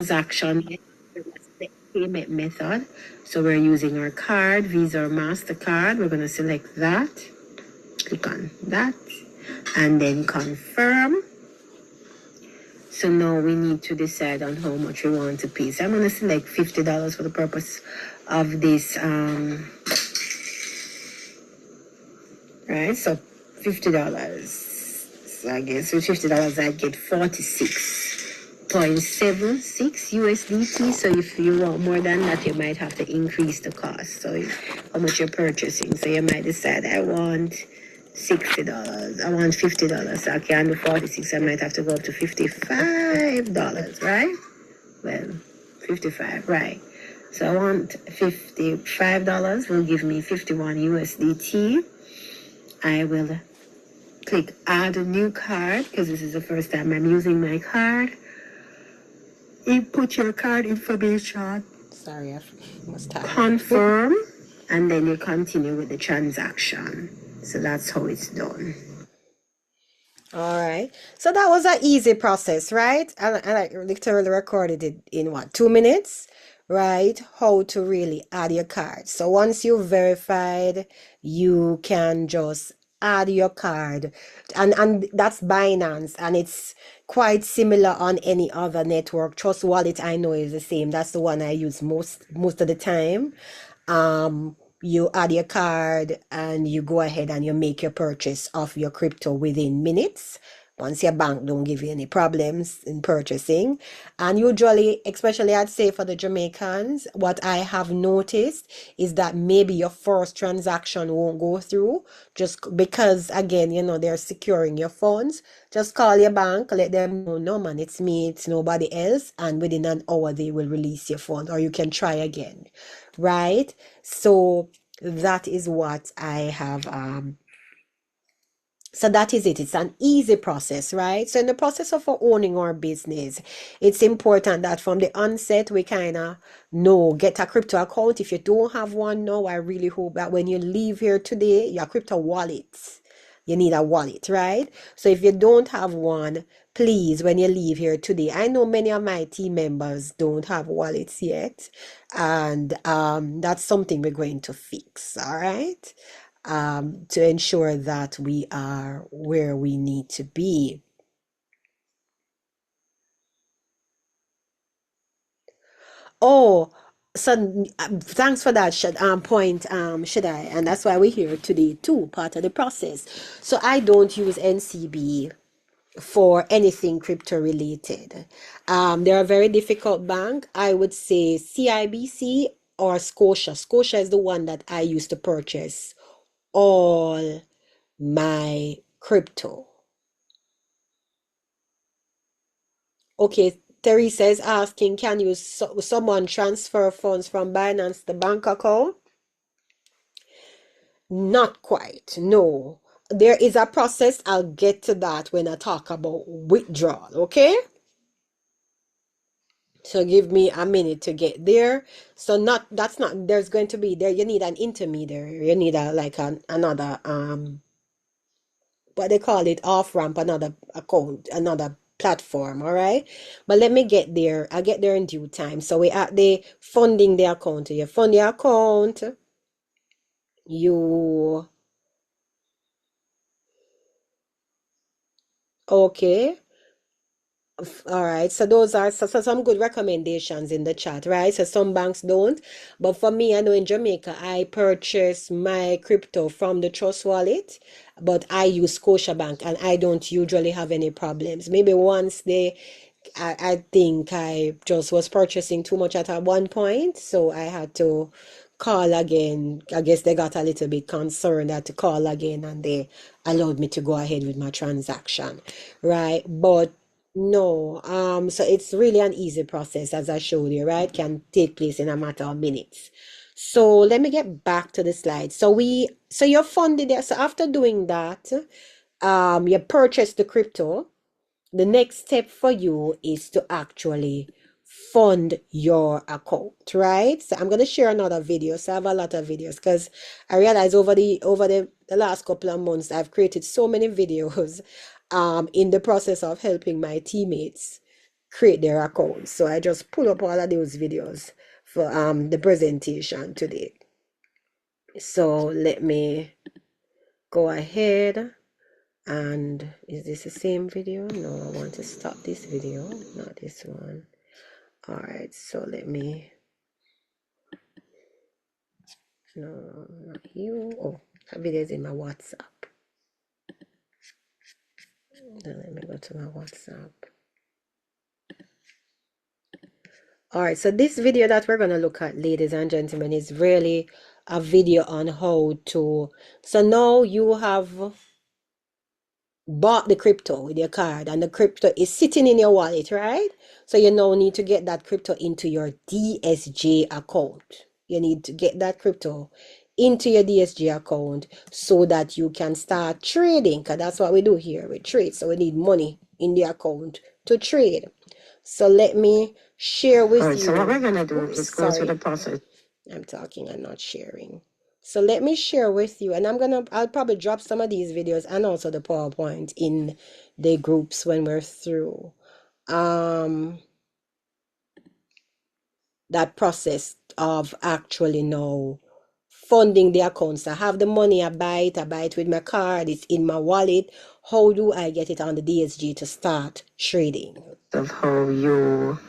transaction, the payment method. So we're using our card, Visa or MasterCard. We're going to select that, click on that, and then confirm. So now we need to decide on how much we want to pay. So I'm going to select $50 for the purpose of this. Right, so $50. So I guess with $50 I get 46.76 USDT. So if you want more than that, you might have to increase the cost. So how much you're purchasing. So you might decide I want $60. I want $50. So I can't do 46. I might have to go up to $55, right? Well, 55, right. So I want $55 will give me 51 USDT. I will click add a new card because this is the first time I'm using my card. Input your card information. Sorry, I must have confirm, and then you continue with the transaction. So that's how it's done. All right. So that was an easy process, right? And I literally recorded it in what, 2 minutes, right? How to really add your card. So once you've verified, you can just add your card, and that's Binance, and it's quite similar on any other network. Trust Wallet, I know, is the same. That's the one I use most of the time. You add your card and you go ahead and you make your purchase of your crypto within minutes. Once your bank don't give you any problems in purchasing. And usually, especially I'd say for the Jamaicans, what I have noticed is that maybe your first transaction won't go through just because, again, they're securing your funds. Just call your bank, let them know, no man, it's me, it's nobody else. And within an hour, they will release your fund, or you can try again, right? So that is what I have so that is it. It's an easy process, right? So in the process of owning our business, it's important that from the onset we kind of know, get a crypto account. If you don't have one now, I really hope that when you leave here today, your crypto wallet, you need a wallet, right? So if you don't have one, please, when you leave here today, I know many of my team members don't have wallets yet, and that's something we're going to fix, all right? To ensure that we are where we need to be. Oh, so thanks for that point, should I? And that's why we're here today too, part of the process. So I don't use NCB for anything crypto related. They're a very difficult bank. I would say CIBC or Scotia. Scotia is the one that I used to purchase all my crypto. Okay, Teresa is asking, can you someone transfer funds from Binance to bank account? Not quite, no. There is a process. I'll get to that when I talk about withdrawal, okay? So give me a minute to get there. So that's not, there's going to be there, you need an intermediary. You need another what they call it, off ramp, another account, another platform, all right? But let me get there. I'll get there in due time. So we at the funding the account. You fund the account, you okay. All right, so those are some good recommendations in the chat, right? So some banks don't, but for me, I know in Jamaica, I purchase my crypto from the Trust Wallet, but I use Scotiabank and I don't usually have any problems. Maybe once I think I just was purchasing too much at one point, so I had to call again. I guess they got a little bit concerned. I had to call again and they allowed me to go ahead with my transaction, right? But no, so it's really an easy process as I showed you, right? Can take place in a matter of minutes. So let me get back to the slide. So you're funded there. So after doing that, you purchase the crypto. The next step for you is to actually fund your account, right? So I'm going to share another video. So I have a lot of videos because I realize over the last couple of months, I've created so many videos in the process of helping my teammates create their accounts. So I just pull up all of those videos for the presentation today. So let me go ahead. And is this the same video? No, I want to stop this video, not this one. All right, so let me, no, not you. Oh, that video is in my WhatsApp. Then let me go to my WhatsApp. All right, so this video that we're going to look at, ladies and gentlemen, is really a video on how to, so now you have bought the crypto with your card and the crypto is sitting in your wallet, right? So you now need to get that crypto into your DSJ account. You need to get that crypto into your DSJ account so that you can start trading, because that's what we do here. We trade, so we need money in the account to trade. So let me share with you. So what we're gonna do is go through the process. I'm talking and not sharing. So let me share with you, and I'll probably drop some of these videos and also the PowerPoint in the groups when we're through. That process of actually now funding the accounts. I have the money, I buy it with my card, it's in my wallet. How do I get it on the DSG to start trading? Of how you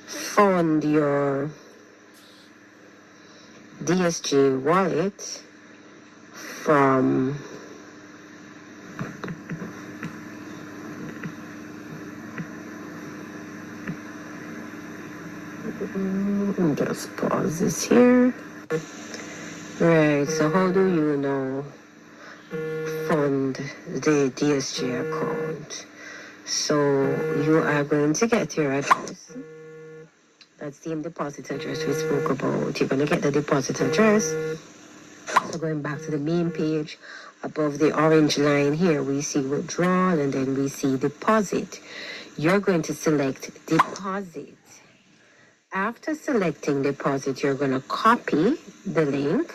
fund your DSG wallet from just pause this here. Right, so how do you now fund the DSG account? So you are going to get your address. That's the deposit address we spoke about. You're going to get the deposit address. So going back to the main page, above the orange line here, we see withdrawal and then we see deposit. You're going to select deposit. After selecting deposit, you're going to copy the link.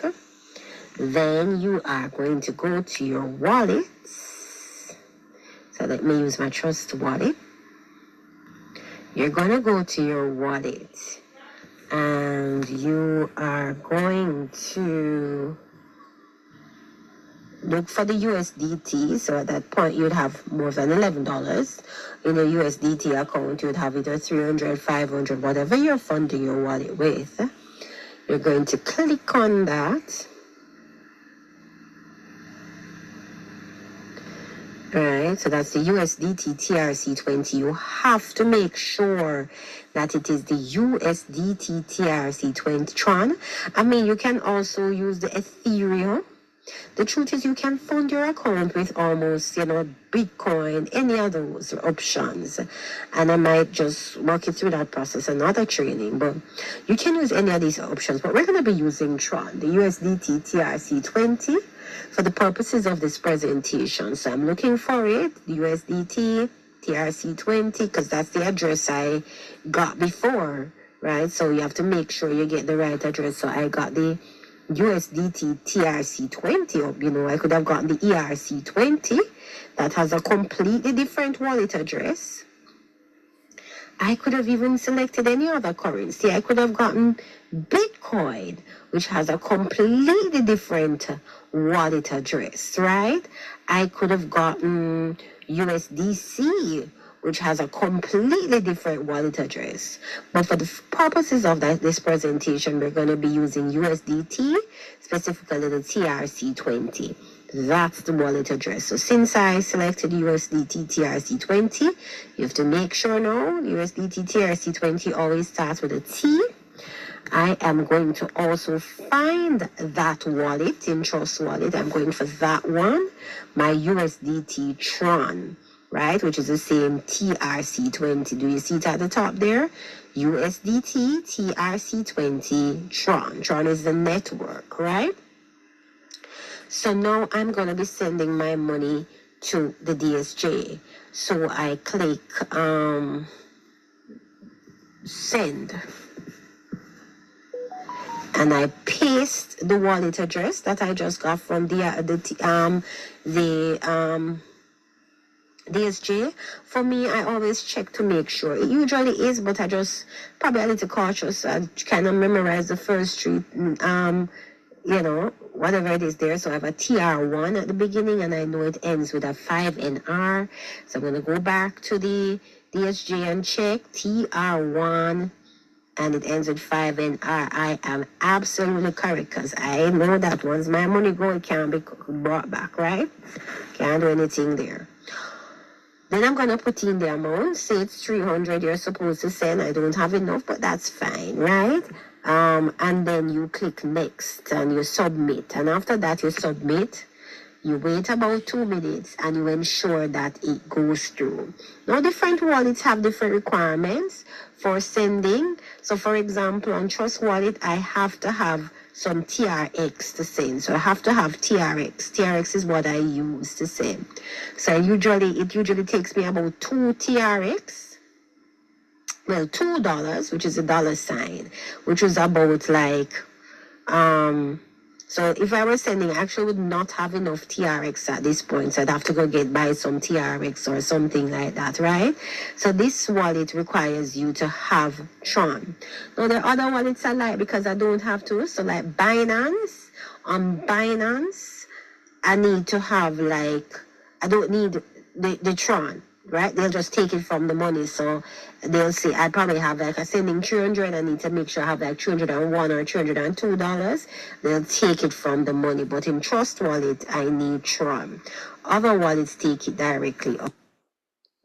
Then you are going to go to your wallet. So let me use my Trust wallet. You're going to go to your wallet and you are going to look for the USDT. So at that point, you'd have more than $11 in a USDT account. You'd have either 300, 500, whatever you're funding your wallet with. You're going to click on that. Right, so that's the USDT TRC20. You have to make sure that it is the USDT TRC20 Tron. I mean, you can also use the Ethereum. The truth is you can fund your account with almost, Bitcoin, any of those options. And I might just walk you through that process, another training, but you can use any of these options. But we're going to be using Tron, the USDT TRC20, for the purposes of this presentation. So I'm looking for it, the USDT TRC20, because that's the address I got before, right? So you have to make sure you get the right address. So I got the USDT TRC20, I could have gotten the ERC20 that has a completely different wallet address. I could have even selected any other currency. I could have gotten Bitcoin, which has a completely different wallet address, right? I could have gotten USDC, which has a completely different wallet address. But for the purposes of this presentation, we're going to be using USDT, specifically the TRC20. That's the wallet address. So since I selected USDT TRC20, you have to make sure now USDT TRC20 always starts with a T. I am going to also find that wallet in Trust Wallet. I'm going for that one, my USDT Tron, right, which is the same TRC20. Do you see it at the top there? USDT TRC20 Tron. Tron is the network, right? So now I'm going to be sending my money to the DSJ. So I click send. And I paste the wallet address that I just got from the DSJ, for me, I always check to make sure. It usually is, but I just probably a little cautious. I kind of memorize the first three, whatever it is there. So I have a TR1 at the beginning, and I know it ends with a 5NR. So I'm going to go back to the DSJ and check TR1, and it ends with 5NR. I am absolutely correct because I know that once my money go, it can't be brought back, right? Can't do anything there. Then I'm going to put in the amount. Say it's 300 you're supposed to send. I don't have enough, but that's fine, right? And then you click next and you submit. And after that, you submit. You wait about 2 minutes and you ensure that it goes through. Now, different wallets have different requirements for sending. So, for example, on Trust Wallet, I have to have some TRX to send. So I have to have TRX. TRX is what I use to send. So it usually takes me about 2 TRX. Well, $2, which is a dollar sign, which was about like so if I was sending, I actually would not have enough TRX at this point. So I'd have to go buy some TRX or something like that, right? So this wallet requires you to have Tron. Now the other wallets I like because I don't have to. So like Binance, on Binance, I need to have I don't need the Tron, right? They'll just take it from the money. So they'll say, I probably have a sending 300. I need to make sure I have 301 or $302. They'll take it from the money. But in Trust Wallet, I need Tron. Other wallets take it directly up.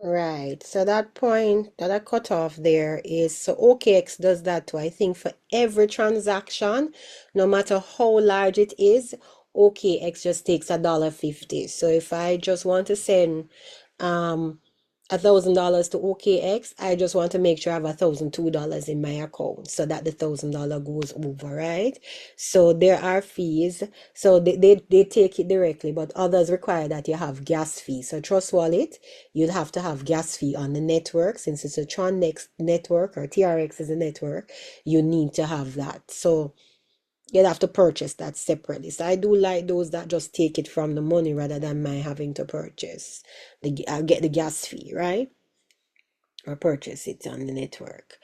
Right. So that point that I cut off there is so OKX does that too. I think for every transaction, no matter how large it is, OKX just takes $1.50. So if I just want to send um $1,000 to OKX, I just want to make sure I have $1,002 in my account so that the $1,000 goes over, right? So there are fees. So they take it directly, but others require that you have gas fee. So Trust Wallet, you'd have to have gas fee on the network. Since it's a Tron Next network or TRX is a network, you need to have that. So you'd have to purchase that separately. So I do like those that just take it from the money rather than my having to purchase. I get the gas fee, right? Or purchase it on the network.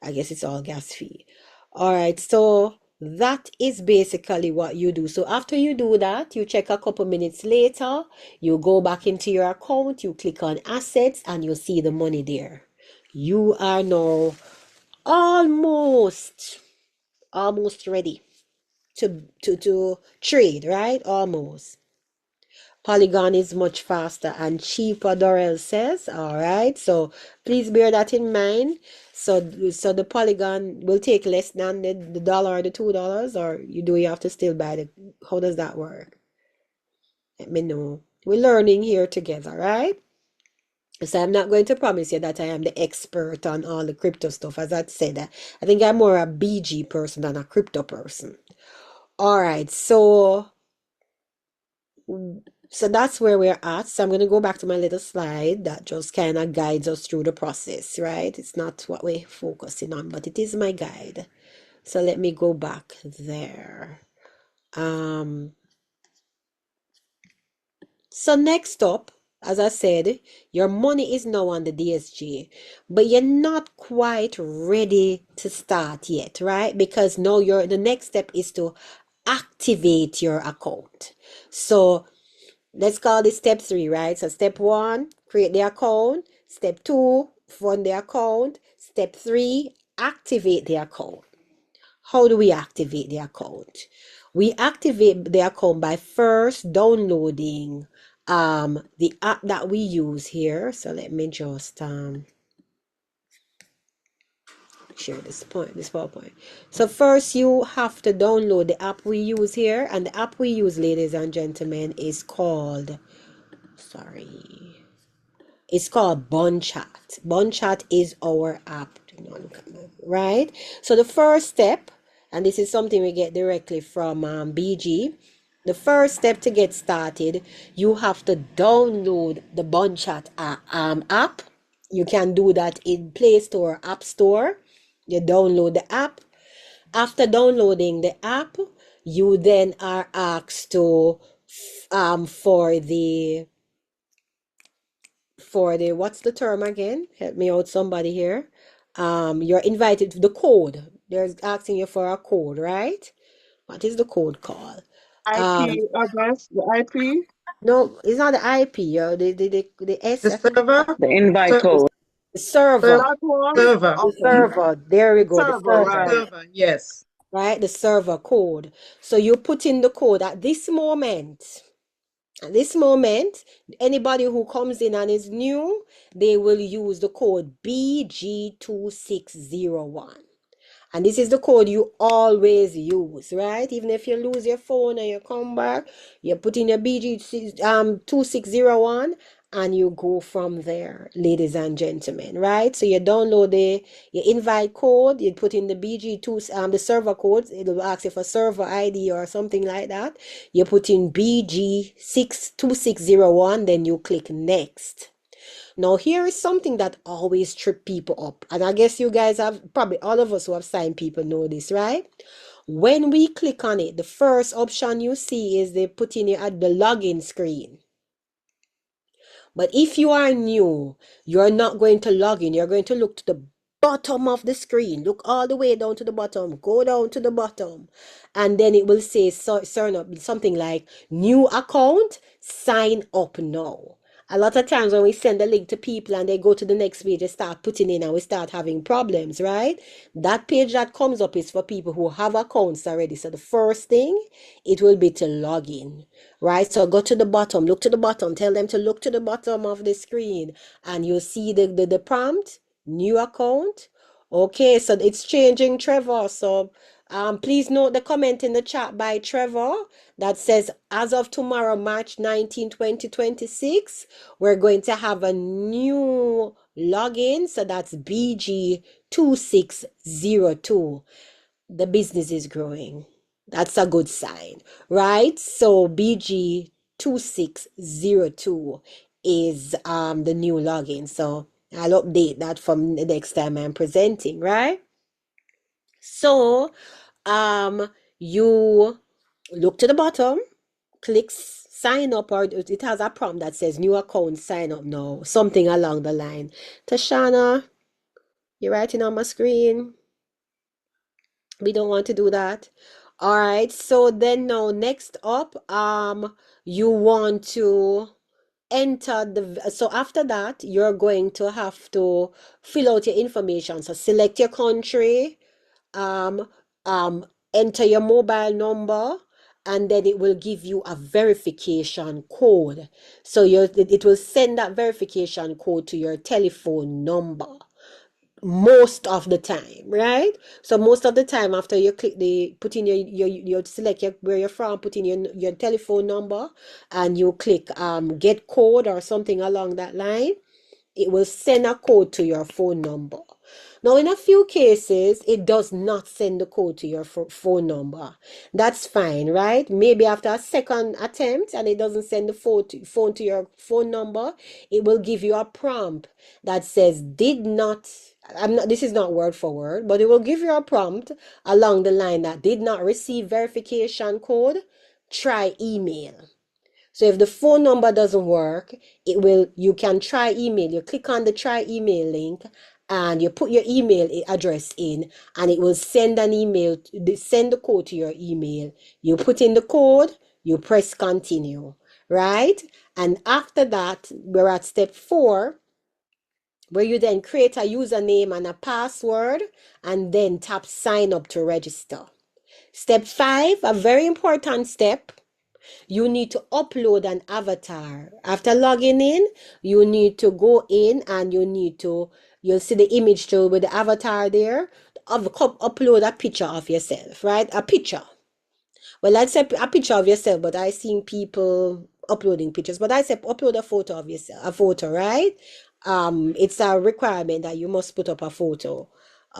I guess it's all gas fee. All right, so that is basically what you do. So after you do that, you check a couple minutes later, you go back into your account, you click on assets, and you see the money there. You are now almost ready to trade, right? Almost. Polygon is much faster and cheaper, Dorel says. All right, so please bear that in mind. So the Polygon will take less than the dollar or the $2, or you have to still buy the. How does that work? Let me know. We're learning here together, right? So I'm not going to promise you that I am the expert on all the crypto stuff. As I said, I think I'm more a BG person than a crypto person. All right, so that's where we're at. So I'm going to go back to my little slide that just kind of guides us through the process, right? It's not what we're focusing on, but it is my guide. So let me go back there. So next up, as I said, your money is now on the DSG, but you're not quite ready to start yet, right? Because now the next step is to activate your account. So let's call this step 3, right? So step 1, create the account. Step 2, fund the account. Step 3, activate the account. How do we activate the account? We activate the account by first downloading the app that we use here. So let me just share this PowerPoint. So first you have to download the app we use here, and the app we use, ladies and gentlemen, is called it's called BunChat. BunChat is our app, right? So the first step, and this is something we get directly from BG. The first step to get started, you have to download the BunChat app. You can do that in Play Store, App Store. You download the app. After downloading the app, you then are asked to for the, what's the term again? Help me out, somebody here. You're invited, the code. They're asking you for a code, right? What is the code called? Um, IP address, the IP, no, it's not the IP, the S, The I think, server, The invite the code. the server. that one. server, The Okay, server. There we the go, the server, the server. right? server, yes. Right? The server code. So you put in the code at this moment. At this moment, anybody who comes in and is new, they will use the code BG2601. And this is the code you always use, right? Even if you lose your phone and you come back, you put in your BG 2601 and you go from there, ladies and gentlemen, right? So you download the your invite code, you put in the BG2 the server code, it'll ask you for server ID or something like that. You put in BG2601, then you click next. Now, here is something that always trip people up. And I guess you guys have, probably all of us who have signed people know this, right? When we click on it, the first option you see is they put in at the login screen. But if you are new, you're not going to log in. You're going to look to the bottom of the screen. Look all the way down to the bottom. Go down to the bottom. And then it will say something like new account, sign up now. A lot of times when we send a link to people and they go to the next page, they start putting in and we start having problems, right? That page that comes up is for people who have accounts already. So the first thing, it will be to log in, right? So go to the bottom, look to the bottom, tell them to look to the bottom of the screen and you'll see the prompt, new account. Okay, so it's changing, Trevor. So please note the comment in the chat by Trevor that says, as of tomorrow, March 19, 2026, we're going to have a new login. So that's BG2602. The business is growing. That's a good sign, right? So BG2602 is the new login. So I'll update that from the next time I'm presenting, right? So you look to the bottom, click sign up, or it has a prompt that says new account, sign up now, something along the line. Tashana, you're writing on my screen. We don't want to do that. All right, so then now next up, you want to enter so after that, you're going to have to fill out your information. So select your country, um, um, enter your mobile number, and then it will give you a verification code. So it will send that verification code to your telephone number most of the time, right? So most of the time after you click the put in your select where you're from, put in your telephone number and you click get code or something along that line, it will send a code to your phone number. Now, in a few cases, it does not send the code to your phone number. That's fine, right? Maybe after a second attempt and it doesn't send the phone to your phone number, it will give you a prompt that says, did not, this is not word for word, but it will give you a prompt along the line that did not receive verification code, try email. So if the phone number doesn't work, you can try email. You click on the try email link and you put your email address in and it will send an email, send the code to your email. You put in the code, you press continue, right? And after that, we're at step 4, where you then create a username and a password and then tap sign up to register. Step 5, a very important step, you need to upload an avatar. After logging in, you need to go in and you'll see the image too with the avatar there. Upload a picture of yourself, right? A picture. Well, I'd say a picture of yourself, but I've seen people uploading pictures. But I say upload a photo of yourself, a photo, right? It's a requirement that you must put up a photo.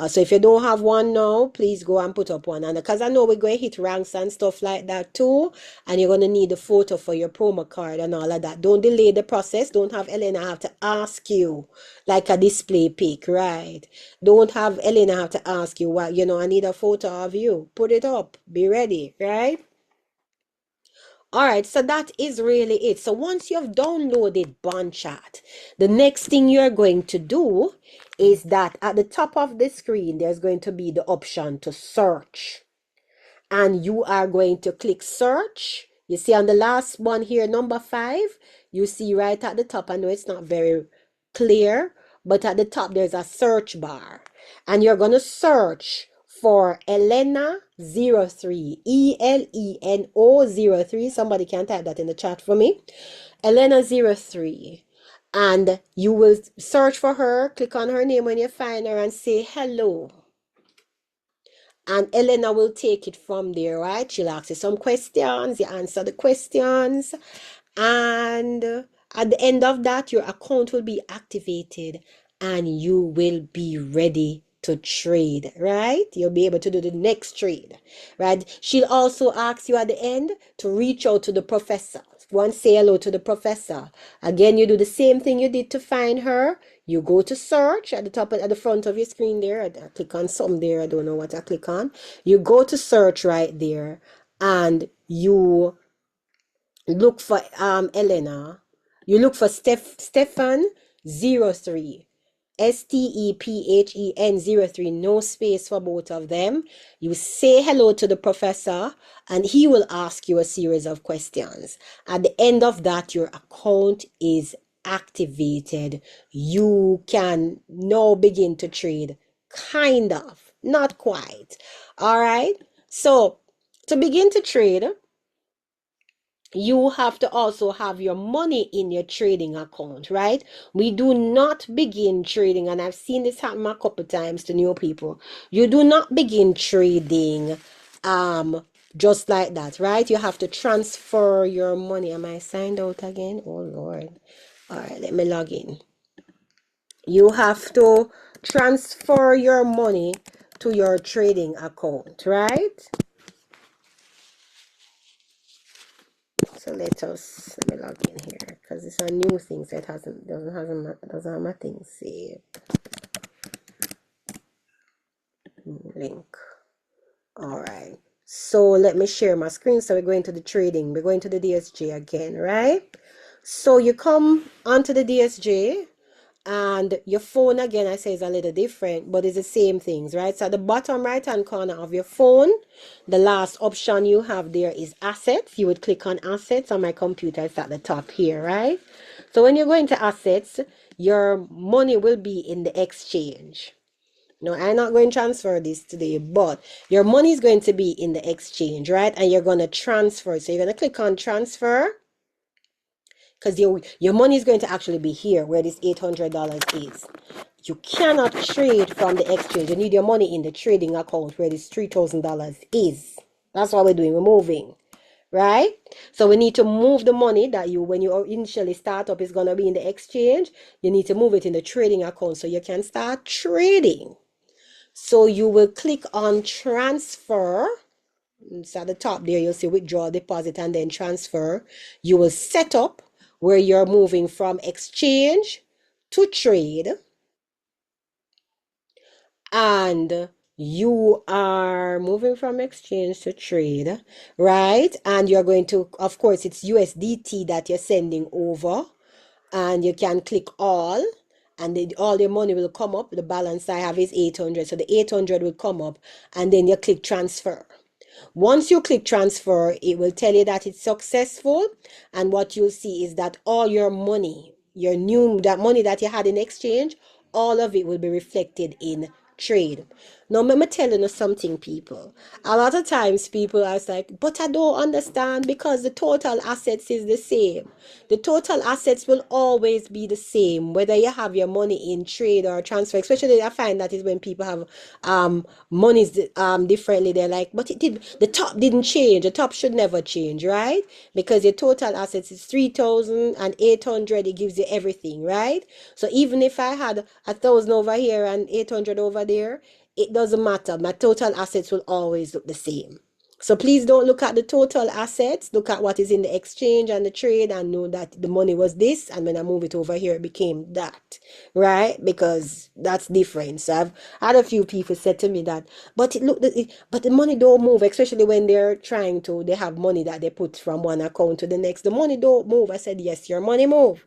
So if you don't have one now, please go and put up one. And because I know we're going to hit ranks and stuff like that too, and you're going to need a photo for your promo card and all of that. Don't delay the process. Don't have Elena have to ask you like a display pic, right? Don't have Elena have to ask you I need a photo of you. Put it up. Be ready, right? All right, so that is really it. So once you've downloaded Bond Chat, the next thing you're going to do is that at the top of the screen, there's going to be the option to search. And you are going to click search. You see on the last one here, number 5, you see right at the top. I know it's not very clear, but at the top there's a search bar. And you're going to search for Elena03, ELENO03. Somebody can type that in the chat for me. Elena03. And you will search for her, click on her name when you find her and say hello. And Elena will take it from there, right? She'll ask you some questions, you answer the questions, and at the end of that, your account will be activated and you will be ready to trade, right? You'll be able to do the next trade, right? She'll also ask you at the end to reach out to the professor. Go and say hello to the professor. Again, you do the same thing you did to find her. You go to search at the top, at the front of your screen there. I click on something there. I don't know what I click on. You go to search right there and you look for Elena. You look for Stefan 03. STEPHEN 03, no space for both of them. You say hello to the professor and he will ask you a series of questions. At the end of that, your account is activated. You can now begin to trade, kind of, not quite. All right. So to begin to trade, you have to also have your money in your trading account, right? We do not begin trading, and I've seen this happen a couple times to new people. You do not begin trading just like that, right? You have to transfer your money. Am I signed out again? Oh Lord. All right, let me log in. You have to transfer your money to your trading account, right? So let me log in here because it's a new thing, so it doesn't have my thing saved. Link. All right. So let me share my screen. So we're going to the trading. We're going to the DSJ again, right? So you come onto the DSJ and your phone again, I say is a little different, but it's the same things, right? So at the bottom right hand corner of your phone, the last option you have there is assets. You would click on assets. On my computer, it's at the top here, right? So when you go into assets, your money will be in the exchange. No, I'm not going to transfer this today, but your money is going to be in the exchange, right? And you're going to transfer. So you're going to click on transfer because your money is going to actually be here where this $800 is. You cannot trade from the exchange. You need your money in the trading account where this $3,000 is. That's what we're doing. We're moving, right? So we need to move the money that when you initially start up, is going to be in the exchange. You need to move it in the trading account so you can start trading. So you will click on transfer. It's at the top there. You'll see withdraw, deposit, and then transfer. You will set up where you're moving from exchange to trade. And you are moving from exchange to trade, right? And you're going to, of course, it's USDT that you're sending over. And you can click all. And all your money will come up. The balance I have is 800. So the 800 will come up. And then you click transfer. Once you click transfer, it will tell you that it's successful. And what you'll see is that all your money, that money that you had in exchange, all of it will be reflected in trade. Now, let me tell you something, people. A lot of times people are like, but I don't understand because the total assets is the same. The total assets will always be the same, whether you have your money in trade or transfer. Especially I find that is when people have monies differently. They're like, but the top didn't change. The top should never change, right? Because your total assets is 3,800. It gives you everything, right? So even if I had 1,000 over here and 800 over there, it doesn't matter. My total assets will always look the same, So please don't look at the total assets. Look at what is in the exchange and the trade and know that the money was this. And when I move it over here, it became that, right? Because that's different. So I've had a few people said to me that, but but the money don't move, especially when they have money that they put from one account to the next. The money don't move. I said, yes, your money move.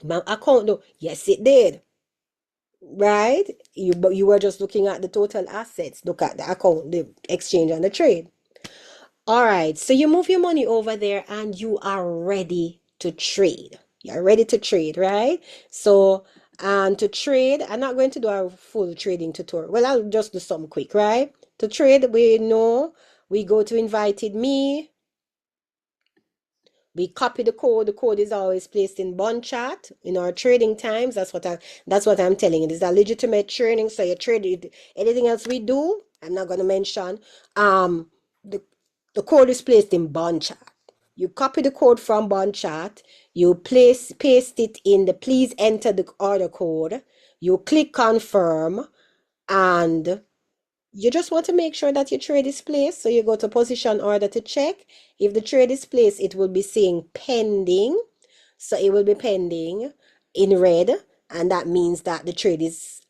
My account though, yes, it did. Right? But you were just looking at the total assets. Look at the account, the exchange and the trade. All right, so you move your money over there and you are ready to trade. You're ready to trade, right? So, and to trade, I'm not going to do a full trading tutorial. Well, I'll just do some quick, right? To trade, we know we go to invited me. We copy the code. The code is always placed in bond chart in our trading times. That's what I'm telling you. It's a legitimate trading. So you trade it. Anything else we do, I'm not gonna mention. The the code is placed in bond chart. You copy the code from bond chart. You paste it in the please enter the order code. You click confirm, and you just want to make sure that your trade is placed. So you go to position order to check. If the trade is placed, it will be saying pending. So it will be pending in red, and that means that the trade is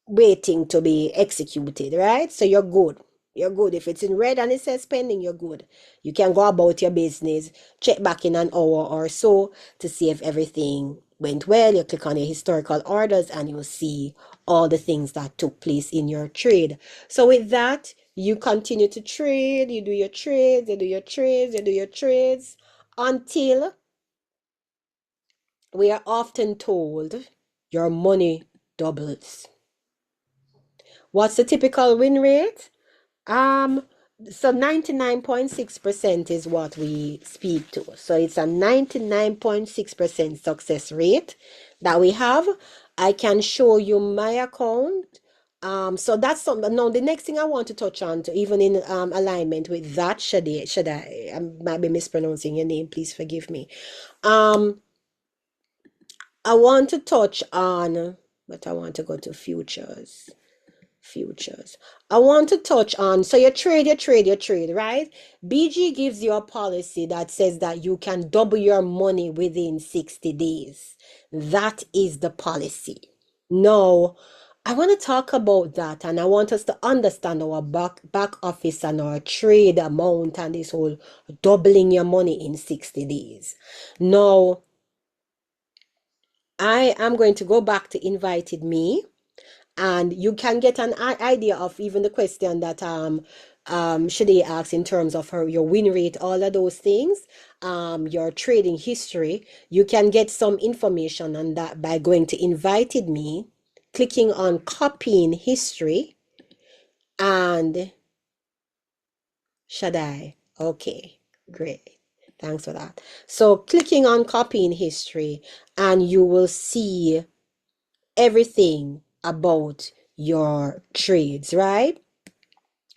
waiting to be executed, right? So you're good. You're good. If it's in red and it says pending, you're good. You can go about your business, check back in an hour or so to see if everything went well. You click on your historical orders and you'll see all the things that took place in your trade. So with that, you continue to trade, you do your trades, you do your trades, you do your trades until we are often told your money doubles. What's the typical win rate? Um, so 99.6% is what we speak to. So it's a 99.6% success rate that we have. I can show you my account. So that's something. Now, the next thing I want to touch on, to even in alignment with that, I might be mispronouncing your name. Please forgive me. Um, I want to touch on, but I want to go to futures. I want to touch on, so you trade, right? BG gives you a policy that says that you can double your money within 60 days. That is the policy. Now, I want to talk about that, and I want us to understand our back office and our trade amount and this whole doubling your money in 60 days. Now, I am going to go back to invited me, and you can get an idea of even the question that Shade asked in terms of your win rate, all of those things, your trading history. You can get some information on that by going to invited me, clicking on copying history, and Shaddai. Okay, great. Thanks for that. So clicking on copying history, and you will see everything about your trades, right?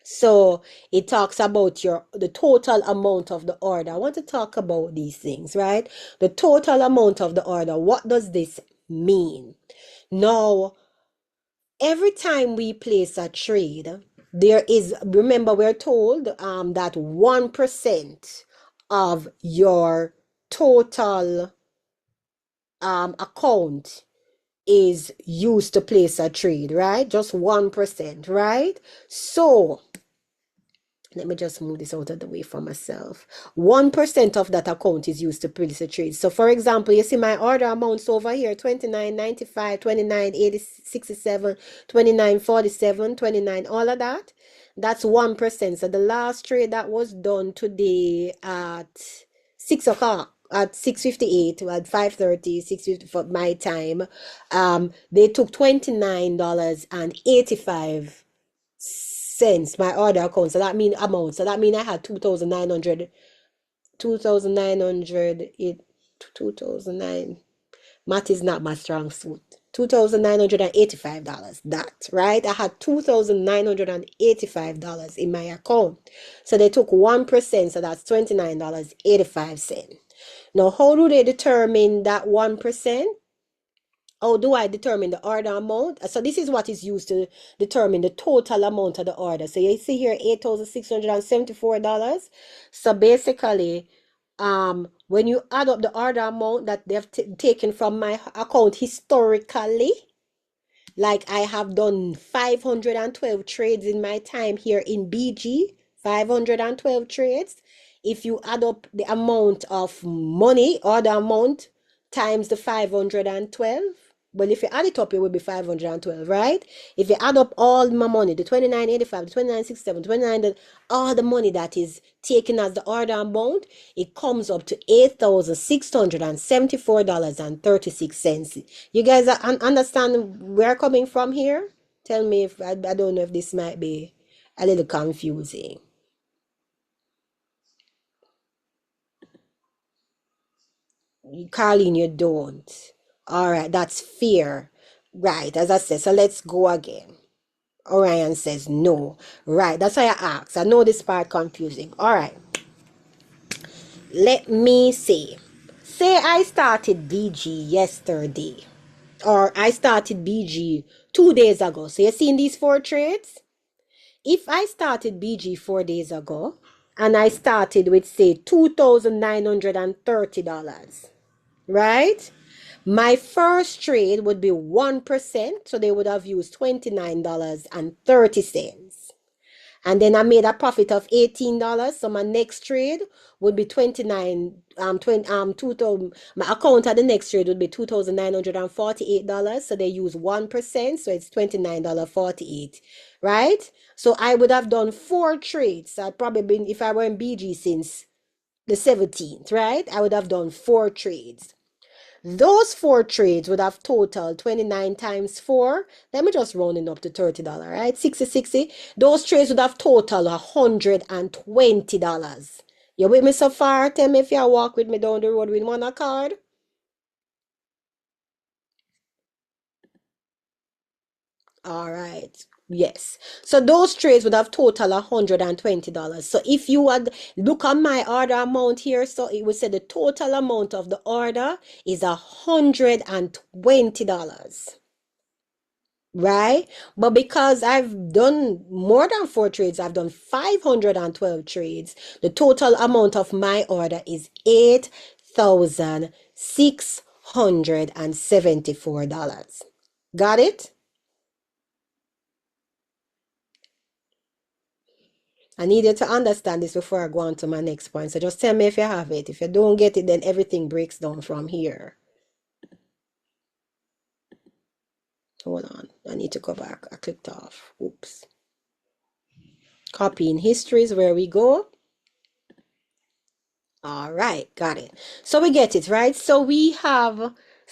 So it talks about the total amount of the order. I want to talk about these things, right? The total amount of the order. What does this mean? Now, every time we place a trade, remember, we're told that 1% of your total account is used to place a trade, right? Just 1%, right? So let me just move this out of the way for myself. 1% of that account is used to place a trade. So for example, you see my order amounts over here, 29.95, 29.67, 29.47, 29, all of that. That's 1%. So the last trade that was done today at 6 o'clock, at 6:58, at 5:30, 6:50 for my time, they took $29.85 my order account. So that mean amount. So that mean I had 2,900, 2,900, 2,009. Math is not my strong suit. $2,985. That, right? I had $2,985 in my account. So they took 1%, so that's $29.85. Now, how do they determine that 1%? How do I determine the order amount? So this is what is used to determine the total amount of the order. So you see here $8,674. So basically, when you add up the order amount that they've taken from my account historically, like I have done 512 trades in my time here in BG, 512 trades. If you add up the amount of money or the amount times the 512, well, if you add it up, it will be 512, right? If you add up all my money, the 29.85, the 29.67, 29, all the money that is taken as the order amount, it comes up to $8,674.36. You guys understand where I'm coming from here? Tell me if I don't know if this might be a little confusing. Carlene, you don't. All right, that's fear. Right, as I said, so let's go again. Orion says no. Right, that's why I asked. I know this part confusing. All right, let me see. Say I started BG yesterday, or I started BG 2 days ago. So you seen these 4 trades? If I started BG 4 days ago, and I started with say $2,930, right? My first trade would be 1%, so they would have used $29.30. And then I made a profit of $18. So my next trade would be 29 20 2000. My account at the next trade would be $2,948. So they use 1%, so it's $29.48, right? So I would have done 4 trades. So I'd probably been, if I were in BG since the 17th, right? I would have done 4 trades. Those 4 trades would have totaled 29 times 4. Let me just round it up to $30, right? 60, 60. Those trades would have totaled $120. You with me so far? Tell me if you walk with me down the road with one accord. All right. Yes. So those trades would have total $120. So if you would look on my order amount here, so it would say the total amount of the order is $120. Right? But because I've done more than 4 trades, I've done 512 trades, the total amount of my order is $8,674. Got it? I need you to understand this before I go on to my next point. So just tell me if you have it. If you don't get it, then everything breaks down from here. Hold on. I need to go back. I clicked off. Oops. Copy in history is where we go. All right, got it. So we get it, right? So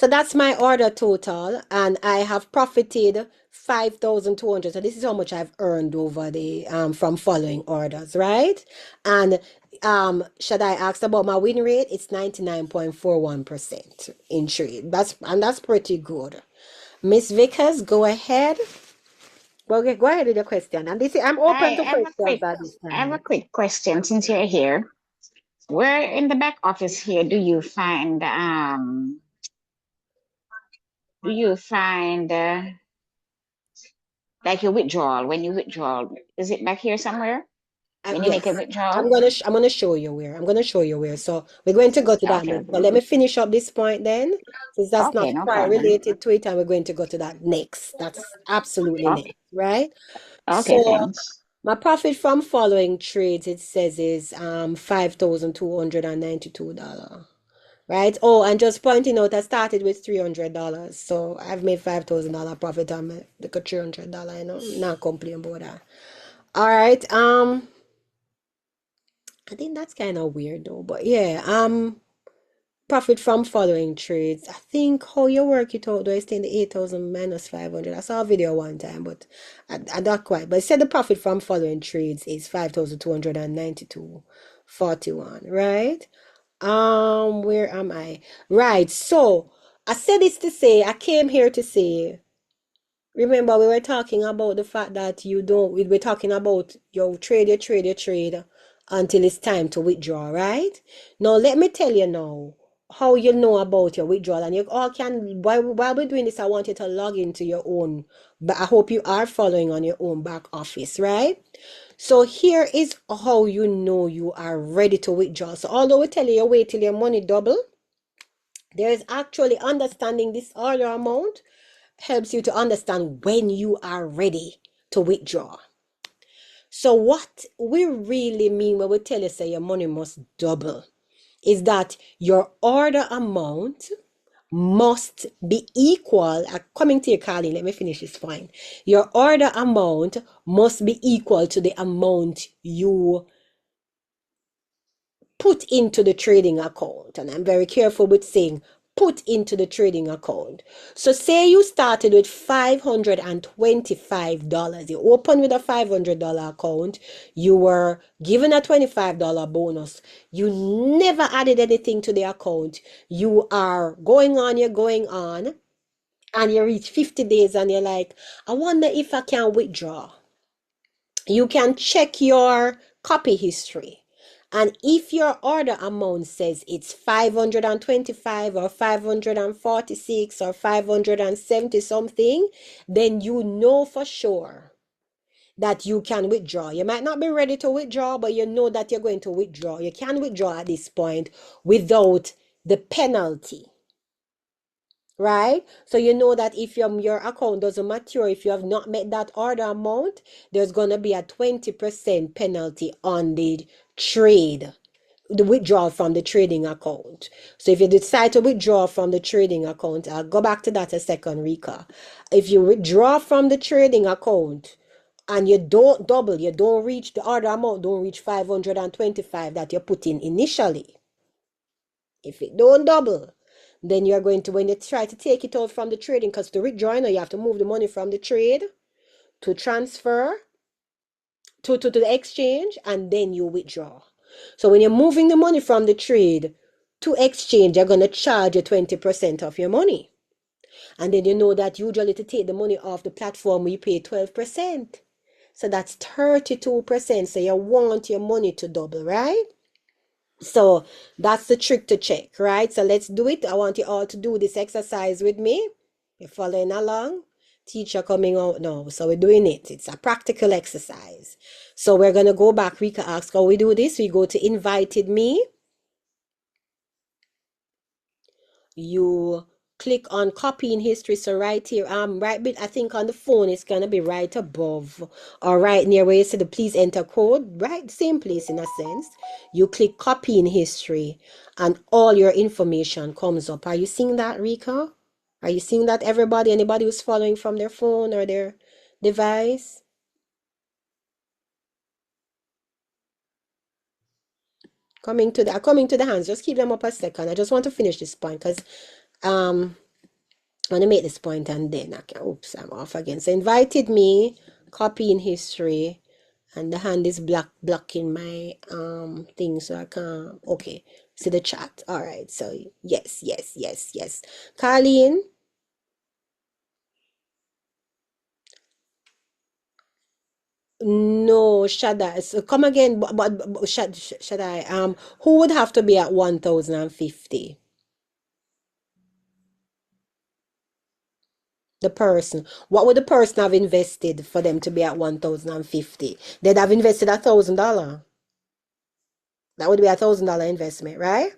that's my order total, and I have profited 5,200. So this is how much I've earned over the from following orders, right? And should I ask about my win rate? It's 99.41% in trade. That's pretty good. Miss Vickers, go ahead. Well, okay, go ahead with your question. And this I'm open to questions at this I have a time. quick question since you're here. Where in the back office here do you find like your withdrawal when you withdraw? Is it back here somewhere when you make a Yes, withdrawal? I'm gonna show you where. I'm gonna show you where. So we're going to go to that Okay, next. But let me finish up this point then, since that's okay, not no quite problem. related to it, and we're going to go to that next. That's absolutely Okay, next, right? okay, So thanks. my profit from following trades, it says is $5,292. Right? Oh, and just pointing out, I started with $300. So I've made $5,000 profit on my like a $300, you know. Not complain about that. All right. I think that's kind of weird though, but yeah, profit from following trades. I think how you work it out, though, is in the 8,000 minus 500. I saw a video one time, but I not quite. But it said the profit from following trades is 5,292.41, right? Where am I? Right. So I said this to say, I came here to say, remember, we were talking about the fact that we were talking about you trade until it's time to withdraw, right? Now, let me tell you now how you know about your withdrawal. And you all can, while we're doing this, I want you to log into your own, but I hope you are following on your own back office, right? So here is how you know you are ready to withdraw. So although we tell you wait till your money double, there is actually understanding this order amount helps you to understand when you are ready to withdraw. So what we really mean when we tell you say your money must double is that your order amount must be equal. Coming to your Carlene, let me finish this point. Your order amount must be equal to the amount you put into the trading account. And I'm very careful with saying put into the trading account. So say you started with $525. You opened with a $500 account. You were given a $25 bonus. You never added anything to the account. You are going on, you're going on, and you reach 50 days and you're like, I wonder if I can withdraw. You can check your copy history. And if your order amount says it's 525 or 546 or 570 something, then you know for sure that you can withdraw. You might not be ready to withdraw, but you know that you're going to withdraw. You can withdraw at this point without the penalty. Right? So you know that if your account doesn't mature, if you have not met that order amount, there's going to be a 20% penalty on the trade, the withdrawal from the trading account. So if you decide to withdraw from the trading account, I'll go back to that a second, Rika. If you withdraw from the trading account and you don't double, you don't reach the order amount, don't reach 525 that you put in initially. If it don't double, then you're going to, when you try to take it out from the trading, because to withdraw, you have to move the money from the trade to transfer to the exchange, and then you withdraw. So when you're moving the money from the trade to exchange, they're going to charge you 20% of your money. And then you know that usually to take the money off the platform, we pay 12%. So that's 32%. So you want your money to double, right? So that's the trick to check, right? So let's do it. I want you all to do this exercise with me. You're following along. Teacher coming out now. So we're doing it. It's a practical exercise. So we're going to go back. Rika asked how we do this. We go to invited me. You click on copy in history. So right here, right bit, I think on the phone it's gonna be right above or right near where you see the please enter code, right? Same place in a sense. You click copy in history and all your information comes up. Are you seeing that, Rika? Are you seeing that, everybody? Anybody who's following from their phone or their device? Coming to the hands. Just keep them up a second. I just want to finish this point because I want to make this point and then I can, oops, I'm off again. So invited me, copy in history, and the hand is blocking my thing so I can't, okay, see the chat. All right, so yes. Carlene, no, Shaddai, so come again, but Shaddai, who would have to be at 1,050? The person. What would the person have invested for them to be at 1,050? They'd have invested $1,000. That would be $1,000 investment, right?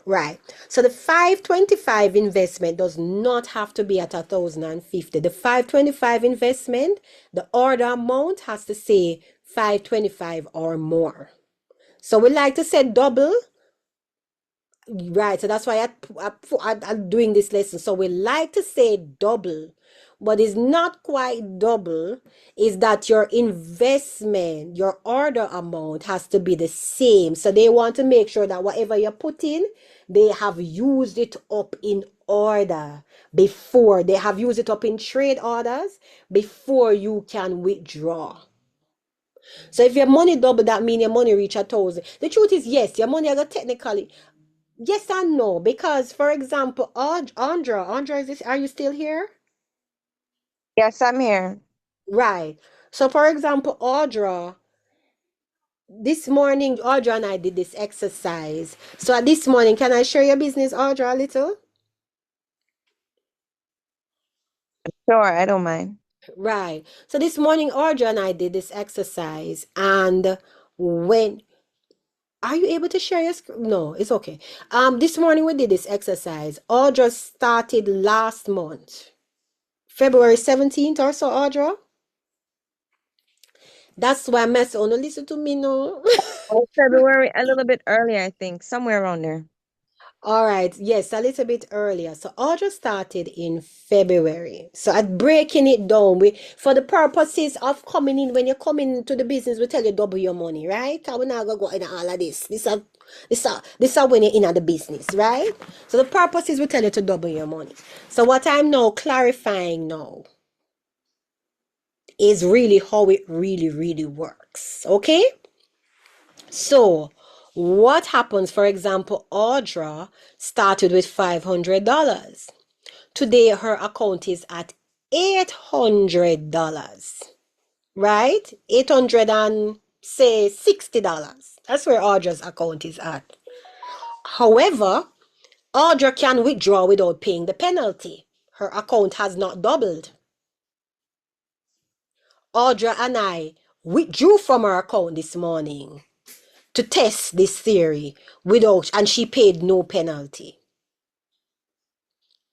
Right. So the 525 investment does not have to be at 1,050. The 525 investment, the order amount has to say 525 or more. So we like to say double. Right, so that's why I'm doing this lesson. So we like to say double, but it's not quite double. Is that your investment, your order amount has to be the same. So they want to make sure that whatever you put in, they have used it up in order before. They have used it up in trade orders before you can withdraw. So if your money double, that means your money reach 1,000. The truth is, yes, your money I got technically. Yes and no, because for example, Andra, is this, are you still here? Yes, I'm here. Right. So for example, Audra, this morning, Audra and I did this exercise. So this morning, can I share your business, Audra, a little? Sure, I don't mind. Right. So this morning, Audra and I did this exercise, and when are you able to share your screen? No, it's okay. This morning we did this exercise. Audra started last month, February 17th or so, Audra. That's why I mess on. Listen to me now. Oh, February, a little bit earlier, I think, somewhere around there. All right, yes, a little bit earlier. So Audra started in February. So at breaking it down, we for the purposes of coming in, when you're coming into the business, we tell you double your money, right? Because we're not gonna go into all of this. This are when you're in the business, right? So the purpose is we tell you to double your money. So what I'm now clarifying now is really how it really works. Okay? So, what happens, for example, Audra started with $500. Today, her account is at $800, right? 800 and say $60. That's where Audra's account is at. However, Audra can withdraw without paying the penalty. Her account has not doubled. Audra and I withdrew from her account this morning to test this theory and she paid no penalty,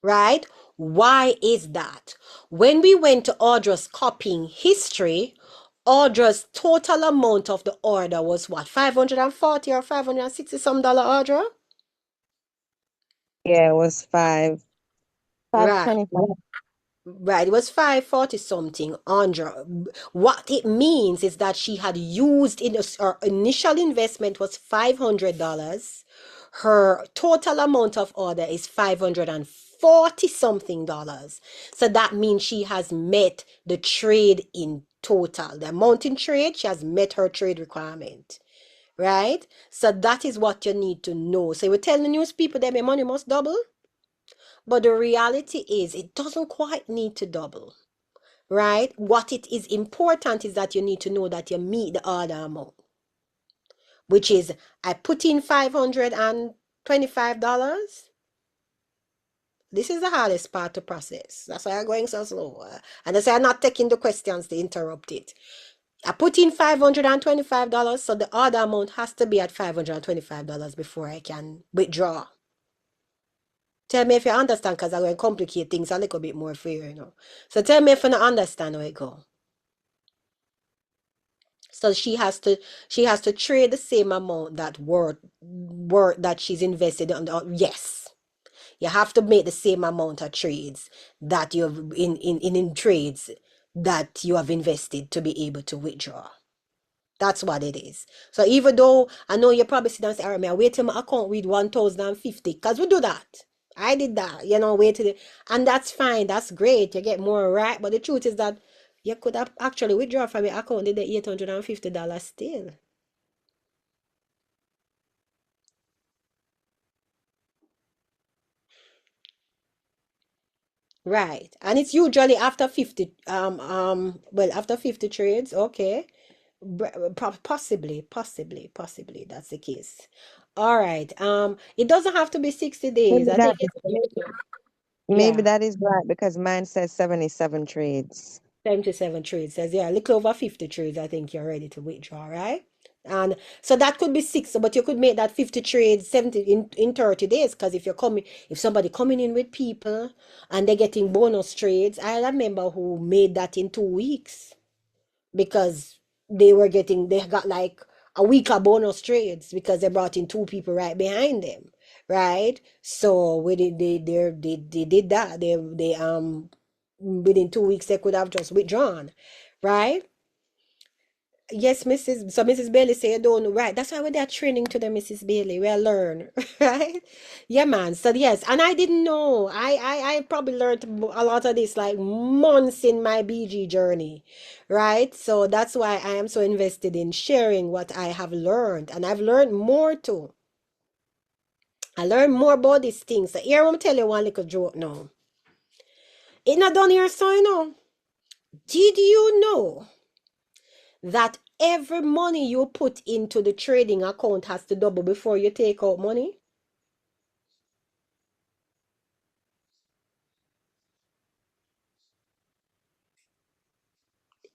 right? Why is that? When we went to Audra's copying history, Audra's total amount of the order was what, 540 or 560 some dollar, Audra? Yeah, it was five Right. 25. Right, it was 540 something, Andra. What it means is that she had used her initial investment was $500. Her total amount of order is 540 something dollars. So that means she has met the trade in total. The amount in trade, she has met her trade requirement. Right? So that is what you need to know. So we tell the news people that their money must double. But the reality is, it doesn't quite need to double, right? What it is important is that you need to know that you meet the order amount, which is I put in $525. This is the hardest part to process. That's why I'm going so slow. And that's why I'm not taking the questions to interrupt it. I put in $525, so the order amount has to be at $525 before I can withdraw. Tell me if you understand, because I'm going to complicate things a little bit more for you. So tell me if you don't understand how it go. So she has to trade the same amount that worth that she's invested on. Yes, you have to make the same amount of trades that you've in trades that you have invested to be able to withdraw. That's what it is. So even though I know you probably sit down and say, all right, man, wait till my account with 1,050, because we do that. I did that, wait till and that's fine. That's great. You get more, right? But the truth is that you could have actually withdraw from your account the $850 still. Right. And it's usually after 50, after 50 trades, okay. Possibly that's the case. All right. It doesn't have to be 60 days. Maybe I that think is maybe yeah. that is right because mine says 77 trades. 77 trades says, yeah, a little over 50 trades, I think you're ready to withdraw, right? And so that could be six, but you could make that 50 trades 70 in 30 days. Because if somebody coming in with people and they're getting bonus trades, I remember who made that in 2 weeks because they got like a week of bonus trades because they brought in two people right behind them, right? So they did that. They within 2 weeks they could have just withdrawn, right? Yes, Mrs. Bailey say you don't know, right? That's why we're there training to the Mrs. Bailey. We learn, right? Yeah, man. So yes, and I didn't know. I probably learned a lot of this like months in my BG journey, right? So that's why I am so invested in sharing what I have learned, and I've learned more too. I learned more about these things. So here I'm tell you one little joke now. It not done here, so Did you know that Every money you put into the trading account has to double before you take out money.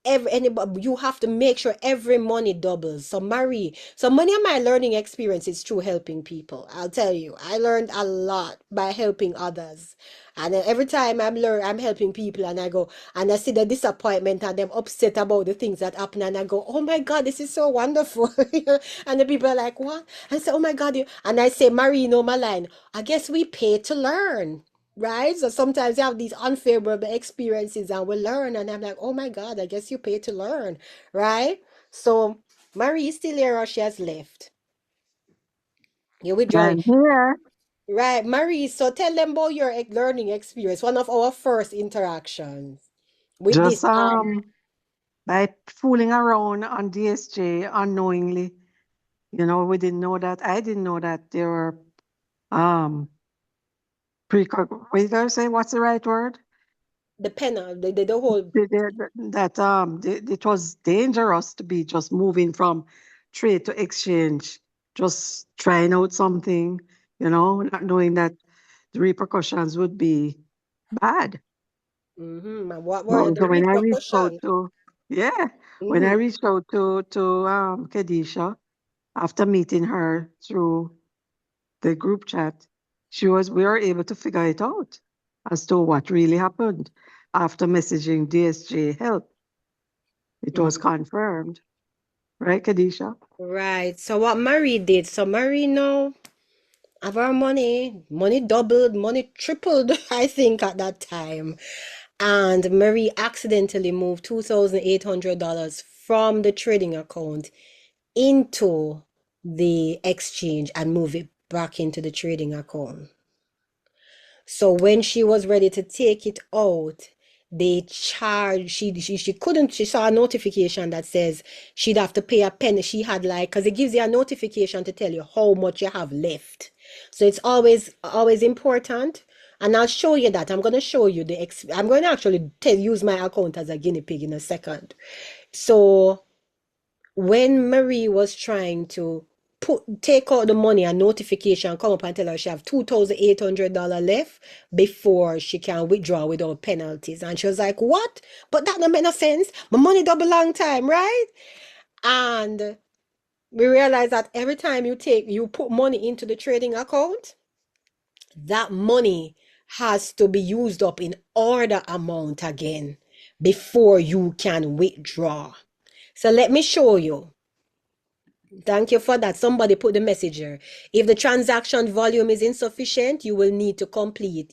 Anybody, you have to make sure every money doubles. So Marie, so many of my learning experiences through helping people. I'll tell you, I learned a lot by helping others. And then every time I'm helping people and I go and I see the disappointment and them upset about the things that happen and I go, oh my God, this is so wonderful. And the people are like, what? I say, oh my God, and I say, Marie, you know my line, I guess we pay to learn. Right? So sometimes you have these unfavorable experiences and we learn, and I'm like, oh my God, I guess you pay to learn, right? So Marie is still here or she has left. You withdraw. And here, Right, Marie, so tell them about your learning experience, one of our first interactions with this. just by fooling around on DSJ unknowingly, we didn't know that. I didn't know that there were um wait, I say what's the right word? The panel, the whole. It was dangerous to be just moving from trade to exchange, just trying out something, not knowing that the repercussions would be bad. What were So the when I reached out repercussions? to, yeah, when I Mm-hmm. reached out to Kedisha after meeting her through the group chat, we were able to figure it out as to what really happened after messaging DSJ help. It was confirmed, right, Kadisha? Right. So what Marie did, so Marie now have our money doubled, money tripled, I think, at that time. And Marie accidentally moved $2,800 from the trading account into the exchange and move it back into the trading account. So when she was ready to take it out, they charged she couldn't, she saw a notification that says she'd have to pay a penny. She had like, because it gives you a notification to tell you how much you have left. So it's always important. And I'll show you that. I'm going to show you I'm going to actually use my account as a guinea pig in a second. So when Marie was trying to take out the money, a notification come up and tell her she have $2,800 left before she can withdraw without penalties. And she was like, what? But that don't make no sense. My money double long time, right? And we realized that every time you put money into the trading account, that money has to be used up in order amount again before you can withdraw. So let me show you. Thank you for that. Somebody put the message here. If the transaction volume is insufficient, you will need to complete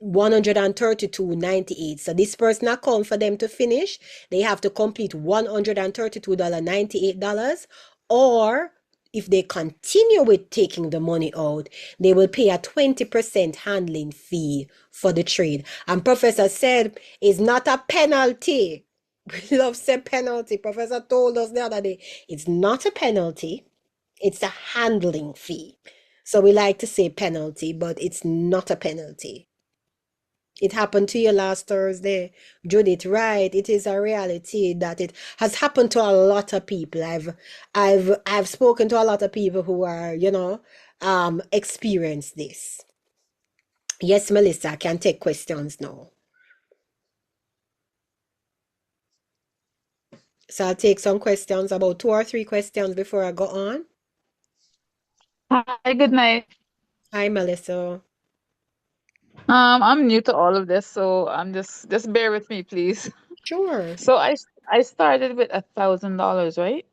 132.98. So this person account for them to finish, they have to complete $132.98, or if they continue with taking the money out, they will pay a 20% handling fee for the trade. And Professor said it's not a penalty. We love say penalty. Professor told us the other day it's not a penalty, it's a handling fee. So we like to say penalty, but it's not a penalty. It happened to you last Thursday, Judith, right? It is a reality that it has happened to a lot of people. I've spoken to a lot of people who are, experienced this. Yes, Melissa, I can take questions now. So I'll take some questions, about 2 or 3 questions before I go on. Hi, good night. Hi, Melissa. I'm new to all of this, so I'm just bear with me, please. Sure. So I started with $1,000, right?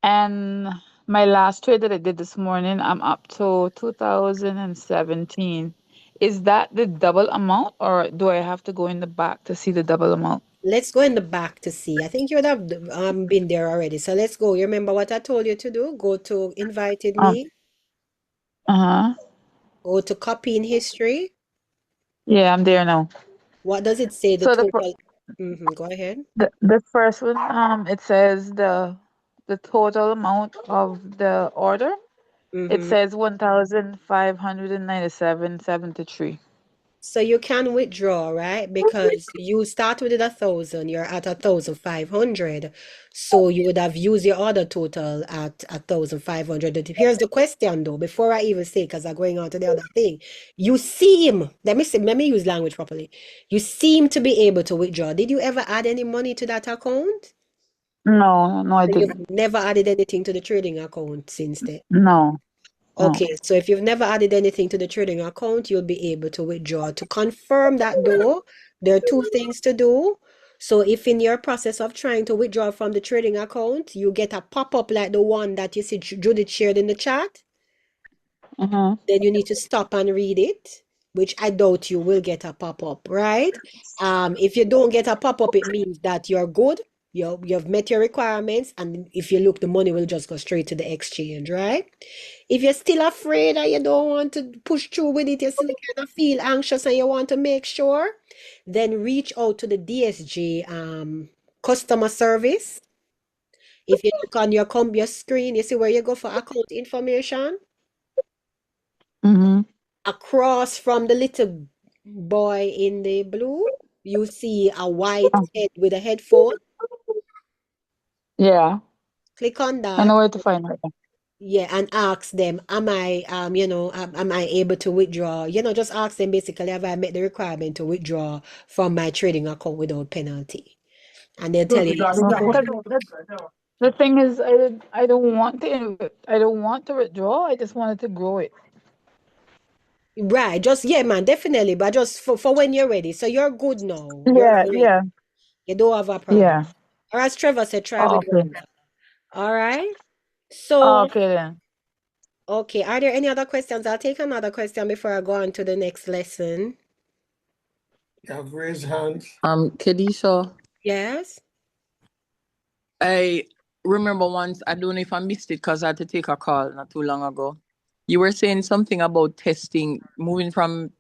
And my last trade that I did this morning, I'm up to 2017. Is that the double amount, or do I have to go in the back to see the double amount? Let's go in the back to see. I think you would have been there already. So let's go. You remember what I told you to do? Go to invited Um, me. uh-huh. Go to copy in history. Yeah, I'm there now. What does it say? The So total. Go ahead. the first one, it says the total amount of the order. It Mm-hmm. says 1,597.73. So you can withdraw, right? Because you start with 1,000, you're at 1,500. So you would have used your other total at 1,500. Here's the question though, before I even say, because I'm going on to the other thing. You seem, let me use language properly. You seem to be able to withdraw. Did you ever add any money to that account? No, no, I So you've didn't. never added anything to the trading account since then? No, no. Okay, so if you've never added anything to the trading account, you'll be able to withdraw. To confirm that though, there are two things to do. So if in your process of trying to withdraw from the trading account, you get a pop-up like the one that you see Judith shared in the chat, Mm-hmm. then you need to stop and read it, which I doubt you will get a pop-up, right? If you don't get a pop-up, it means that you're good, you've met your requirements, and if you look, the money will just go straight to the exchange, right? If you're still afraid and you don't want to push through with it, you still kind of feel anxious and you want to make sure, then reach out to the DSG customer service. If you look on your screen, you see where you go for account information. Mm-hmm. Across from the little boy in the blue, you see a white head with a headphone. Yeah, Click on I know that. where to find it. Yeah, and ask them, am I, am I able to withdraw? Just ask them basically, have I met the requirement to withdraw from my trading account without penalty? And they'll tell you yes. Okay, 'cause the thing is, I don't want to, I don't want to withdraw. I just wanted to grow it. Right, just yeah, man, definitely. But just for when you're ready. So you're good now. You're Yeah, great. yeah, You don't have a problem. yeah. Or as Trevor said, try with Okay, $1. All right. So, okay then. okay, are there any other questions? I'll take another question before I go on to the next lesson. You have raised hands. Kedisha, Yes. I remember once, I don't know if I missed it because I had to take a call not too long ago. You were saying something about testing, moving from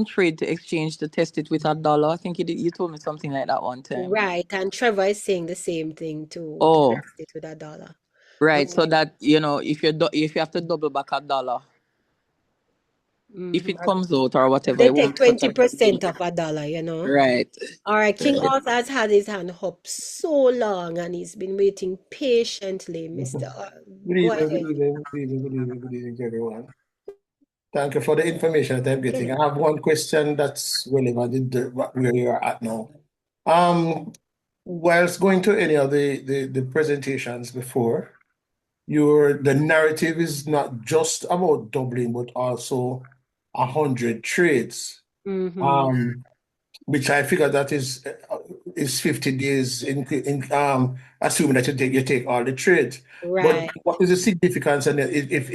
trade to exchange to test it with $1. I think you told me something like that one time. Right. And Trevor is saying the same thing too, to Oh, test it with $1. right. So Right. that, if you have to double back $1, if Mm-hmm. it comes out or whatever, They it take won't touch 20% of $1. Right. All right. King Right. Arthur has had his hand up so long and he's been waiting patiently, Mr. Good Go evening, good ahead. evening, good evening, good evening, good evening to everyone. Thank you for the information that I'm getting. I have one question that's relevant where you are at now. Whilst going to any of the presentations before, the narrative is not just about doubling, but also 100 trades. Mm-hmm. Which I figure that is 50 days assuming that you take all the trades. But Right. what is the significance? And if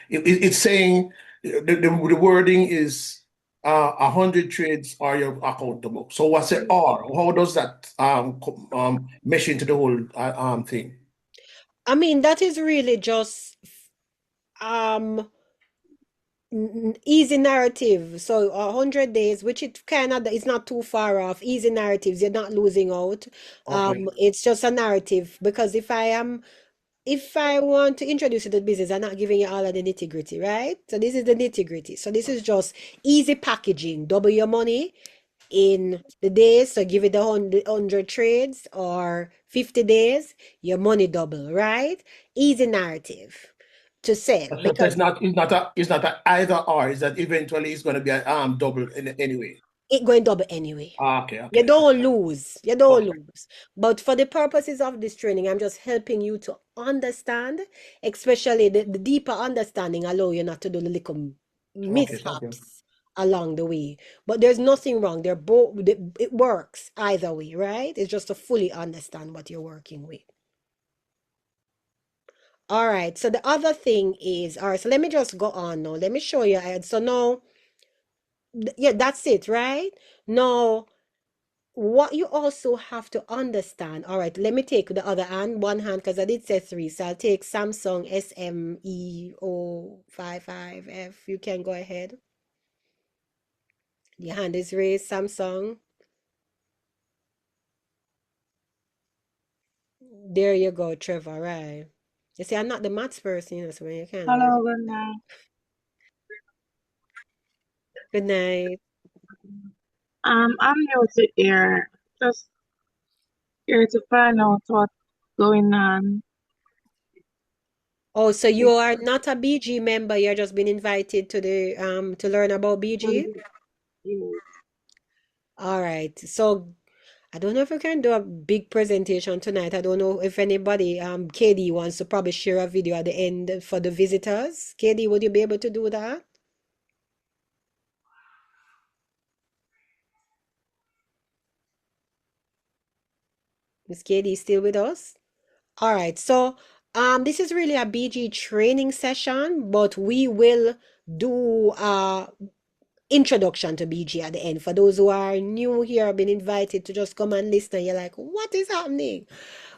it's saying the wording is 100 trades are you accountable. So what's the R? How does that mesh into the whole thing? I mean, that is really just um easy narrative. So 100 days, which it kind of is not too far off. Easy narratives, you're not losing out. Okay. It's just a narrative because if I want to introduce you to the business, I'm not giving you all of the nitty-gritty, right? So this is the nitty-gritty. So this is just easy packaging. Double your money in the days. So give it the 100 trades or 50 days, your money double, right? Easy narrative to sell So because it's not a either or. Is that eventually it's going to be a double in anyway. it going double anyway. Okay, You okay. don't lose. You don't Okay. lose. But for the purposes of this training, I'm just helping you to understand, especially the deeper understanding, allow you not to do the little Okay, thank you. mishaps along the way. But there's nothing wrong. They're both, it works either way, right? It's just to fully understand what you're working with. All right. So the other thing is, all right, so let me just go on now. Let me show you. So now, yeah, that's it, right? Now, what you also have to understand, all right, let me take the other hand, one hand, because I did say three. So I'll take Samsung SME055F. You can go ahead. Your hand is raised, Samsung. There you go, Trevor, right? You see, I'm not the maths person, so you can't. Hello, good night. Good night. I'm new to here. Just here to find out what's going on. Oh, so you are not a BG member, you're just been invited to the to learn about BG? All right. So I don't know if we can do a big presentation tonight. I don't know if anybody, KD wants to probably share a video at the end for the visitors. KD, would you be able to do that? Miss KD still with us? All right. So this is really a BG training session, but we will do introduction to BG at the end. For those who are new here, been invited to just come and listen, and you're like, what is happening?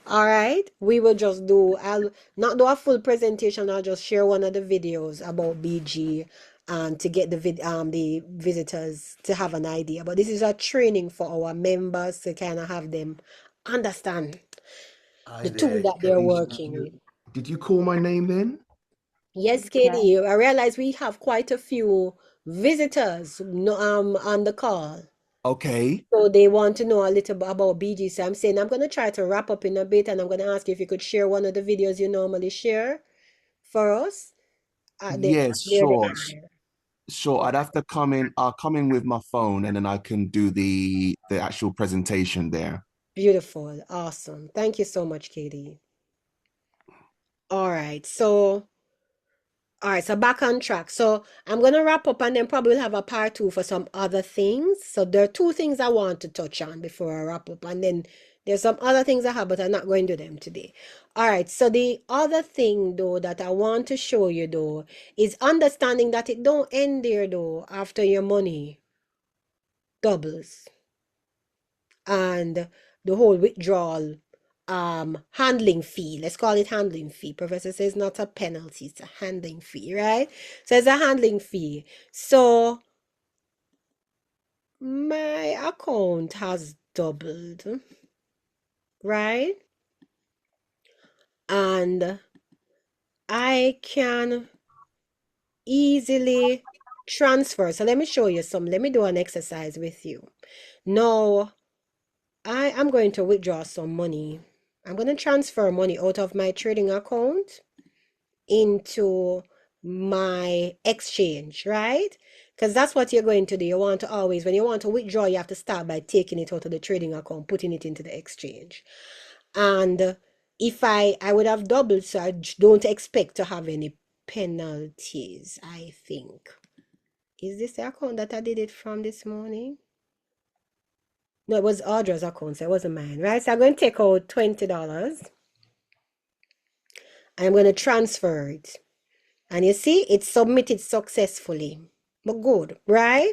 All right, we will just do, I'll not do a full presentation, I'll just share one of the videos about BG and to get the visitors to have an idea. But this is a training for our members to kind of have them understand Hi the tool there, that they're Khadijah. working with. Did you call my name then? Yes, Yeah. Katie, I realize we have quite a few visitors on the call. Okay. So they want to know a little bit about BG. So I'm saying I'm going to try to wrap up in a bit and I'm going to ask you if you could share one of the videos you normally share for us. Yes, There they sure. are. Sure. I'd have to come in. I'll come in with my phone and then I can do the actual presentation there. Beautiful. Awesome. Thank you so much, Katie. All right. So back on track. So I'm gonna wrap up and then probably we'll have a part two for some other things. So there are two things I want to touch on before I wrap up, and then there's some other things I have, but I'm not going to do them today. All right, so the other thing though that I want to show you though is understanding that it don't end there though after your money doubles and the whole withdrawal handling fee, let's call it handling fee. Professor says not a penalty, it's a handling fee, right? So it's a handling fee. So my account has doubled, right? And I can easily transfer. So let me show you some. Let me do an exercise with you. Now I am going to withdraw some money. I'm going to transfer money out of my trading account into my exchange, right? Because that's what you're going to do. You want to always, when you want to withdraw, you have to start by taking it out of the trading account, putting it into the exchange. And if I would have doubled, so I don't expect to have any penalties, I think. Is this the account that I did it from this morning? No, it was Audra's account, so it wasn't mine, right? So I'm going to take out $20. I'm going to transfer it. And you see, it's submitted successfully. But good, right?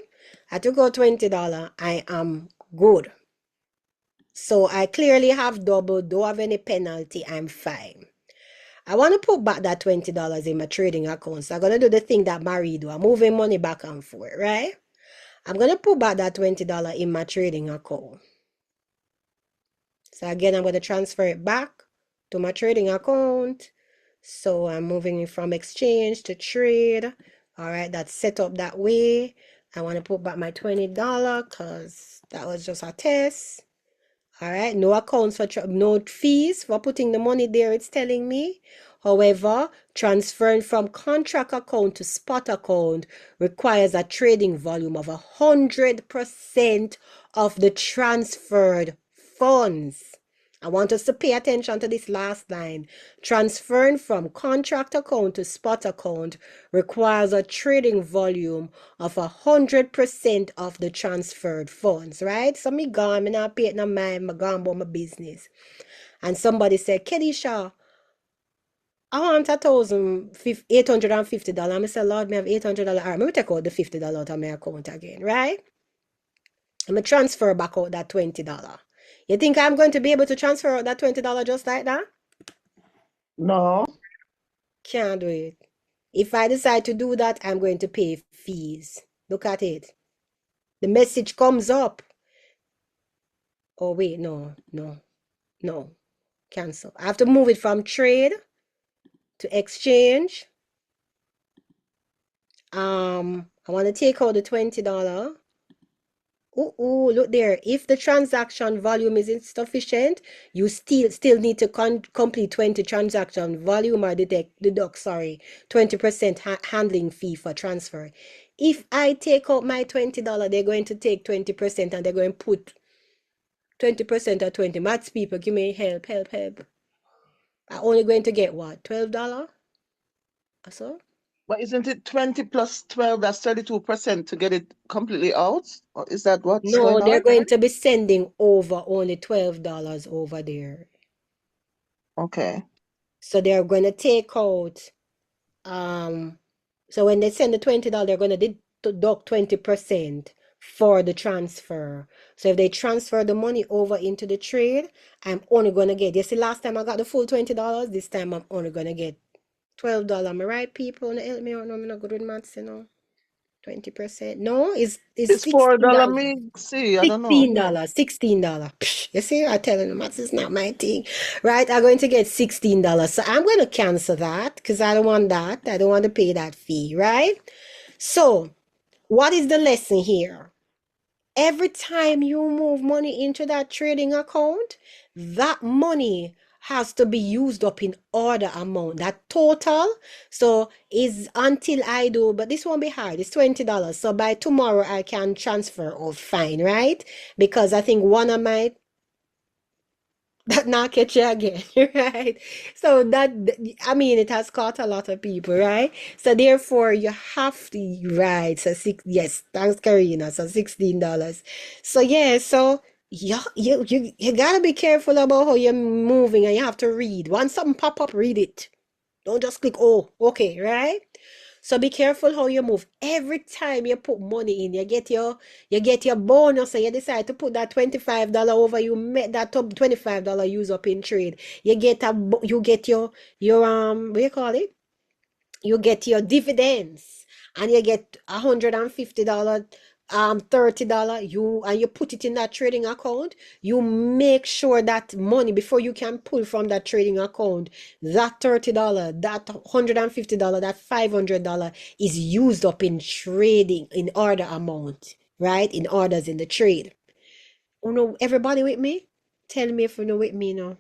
I took out $20. I am good. So I clearly have double. Don't have any penalty. I'm fine. I want to put back that $20 in my trading account. So I'm going to do the thing that Marie do. I'm moving money back and forth, right? I'm going to put back that $20 in my trading account. So again, I'm going to transfer it back to my trading account. So I'm moving it from exchange to trade. All right, that's set up that way. I want to put back my $20 because that was just a test. All right, no accounts for no fees for putting the money there, it's telling me. However, transferring from contract account to spot account requires a trading volume of 100% of the transferred funds. I want us to pay attention to this last line. Transferring from contract account to spot account requires a trading volume of 100% of the transferred funds, right? So me gone, me not pay it no mind, me gone about my business. And somebody said, Kedisha, I want $850. I said, Lord, me have $800. All right, me take out the $50 out of my account again, right? I'm going to transfer back out that $20. You think I'm going to be able to transfer out that $20 just like that? No. Can't do it. If I decide to do that, I'm going to pay fees. Look at it. The message comes up. Oh, wait, no. Cancel. I have to move it from trade to exchange. I want to take out the $20. Ooh, look there. If the transaction volume is insufficient, you still need to complete 20 transaction volume or deduct 20% handling fee for transfer. If I take out my $20, they're going to take 20% and they're going to put 20% or 20. Maths people, give me help. I'm only going to get what? $12 or so? But isn't it 20 plus 12? That's 32% to get it completely out? Or is that what's No, going they're on? going to be sending over only $12 over there. Okay. So they're going to take out, so when they send the $20, they're going to deduct 20% for the transfer. So if they transfer the money over into the trade, I'm only going to get, you see, last time I got the full $20, this time I'm only going to get $12. Am I right, people? Help me out. No, I'm not good with maths, 20%. No, it's It's $4 $16. me. See, I don't know. $16. You see, I tell you, maths is not my thing. Right? I'm going to get $16. So I'm going to cancel that because I don't want that. I don't want to pay that fee, right? So, what is the lesson here? Every time you move money into that trading account, that money has to be used up in order amount. That total, so is until I do, but this won't be hard. It's $20. So by tomorrow I can transfer out fine, right? Because I think one of my that not catch you again, right? So I mean, it has caught a lot of people, right? So therefore, you have to, right? So yes, thanks, Karina. So $16. So yeah, so yeah, you gotta be careful about how you're moving, and you have to read. Once something pop up, read it. Don't just click, oh, okay, right? So be careful how you move. Every time you put money in, you get your bonus, and you decide to put that $25 over, you make that $25 use up in trade. You get your what do you call it? You get your dividends, and you get $150, $30, you put it in that trading account. You make sure that money, before you can pull from that trading account, that $30, that $150, that $500 is used up in trading, in order amount, right? In orders in the trade. Oh no, everybody with me? Tell me if you know with me now.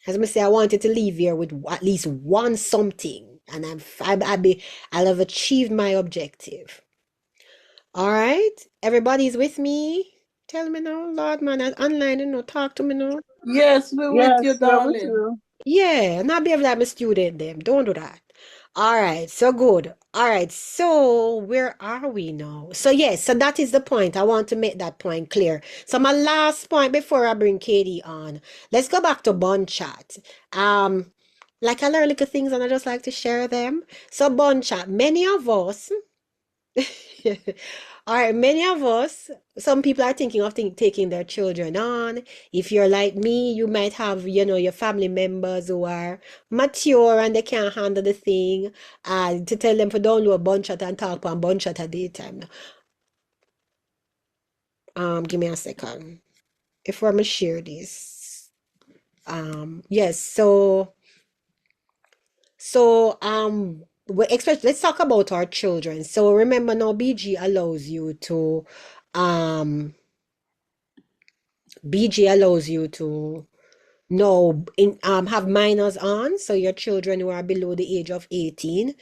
As I say, I wanted to leave here with at least one something, and I'll have achieved my objective. All right, everybody's with me. Tell me now, Lord man, I'm online, talk to me now. Yes, we're with you, Yes, we're with darling. you. Yeah, not behave like my student them. Don't do that. All right, so good. All right, so where are we now? So yes, so that is the point. I want to make that point clear. So my last point before I bring Katie on, let's go back to bond chat. Like I learn little things and I just like to share them. So bond chat, many of us all right, many of us, some people are thinking of taking their children on. If you're like me, you might have, your family members who are mature and they can't handle the thing. To tell them to download Bunchat and talk on Bunchat at daytime. Give me a second. If I'm gonna share this. Yes, let's talk about our children. So remember now, BG allows you to no have minors on, so your children who are below the age of 18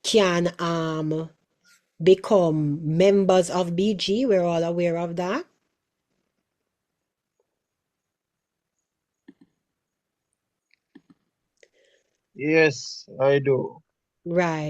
can become members of BG. We're all aware of that. Yes, I do. Right.